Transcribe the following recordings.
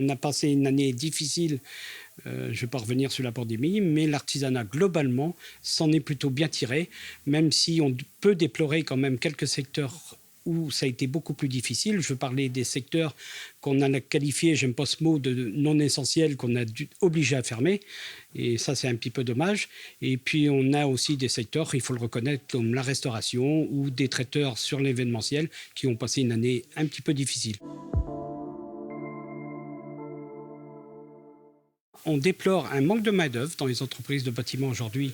On a passé une année difficile, je ne vais pas revenir sur la pandémie, mais l'artisanat globalement s'en est plutôt bien tiré, même si on peut déplorer quand même quelques secteurs où ça a été beaucoup plus difficile. Je veux parler des secteurs qu'on a qualifiés, j'aime pas ce mot, de non essentiels, qu'on a dû obligé à fermer, et ça c'est un petit peu dommage. Et puis on a aussi des secteurs, il faut le reconnaître, comme la restauration ou des traiteurs sur l'événementiel qui ont passé une année un petit peu difficile. On déplore un manque de main-d'œuvre dans les entreprises de bâtiment aujourd'hui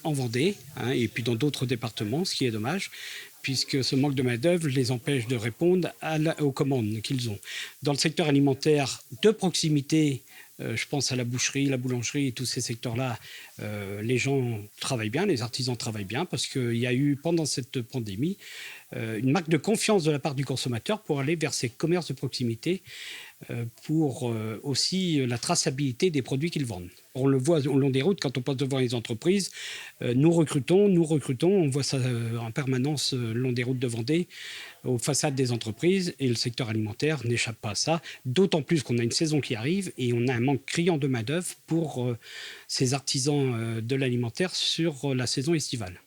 en Vendée, hein, et puis dans d'autres départements, ce qui est dommage, puisque ce manque de main-d'œuvre les empêche de répondre aux commandes qu'ils ont. Dans le secteur alimentaire de proximité, je pense à la boucherie, la boulangerie et tous ces secteurs-là, les gens travaillent bien, les artisans travaillent bien, parce qu'il y a eu pendant cette pandémie une marque de confiance de la part du consommateur pour aller vers ces commerces de proximité, pour aussi la traçabilité des produits qu'ils vendent. On le voit au long des routes, quand on passe devant les entreprises, nous recrutons, on voit ça en permanence le long des routes de Vendée, aux façades des entreprises, et le secteur alimentaire n'échappe pas à ça, d'autant plus qu'on a une saison qui arrive et on a un manque criant de main-d'œuvre pour ces artisans de l'alimentaire sur la saison estivale.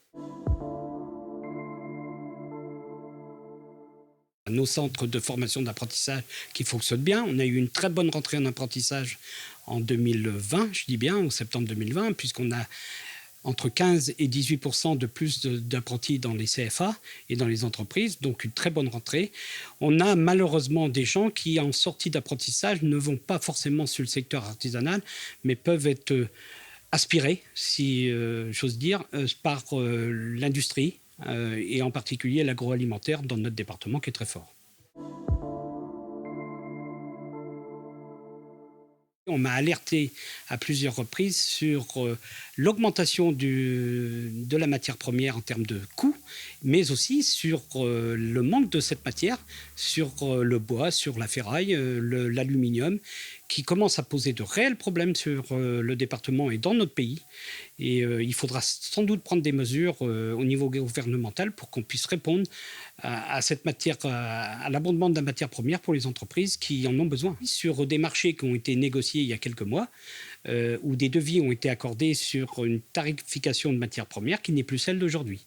Nos centres de formation d'apprentissage qui fonctionnent bien. On a eu une très bonne rentrée en apprentissage en 2020, je dis bien, en septembre 2020, puisqu'on a entre 15 et 18% de plus d'apprentis dans les CFA et dans les entreprises, donc une très bonne rentrée. On a malheureusement des gens qui, en sortie d'apprentissage, ne vont pas forcément sur le secteur artisanal, mais peuvent être aspirés, si j'ose dire, par l'industrie, et en particulier l'agroalimentaire dans notre département qui est très fort. On m'a alerté à plusieurs reprises sur l'augmentation de la matière première en termes de coûts, mais aussi sur le manque de cette matière, sur le bois, sur la ferraille, l'aluminium, qui commence à poser de réels problèmes sur le département et dans notre pays. Et il faudra sans doute prendre des mesures au niveau gouvernemental pour qu'on puisse répondre à cette matière, à l'abondement de la matière première pour les entreprises qui en ont besoin. Sur des marchés qui ont été négociés il y a quelques mois, où des devis ont été accordés sur une tarification de matières premières qui n'est plus celle d'aujourd'hui.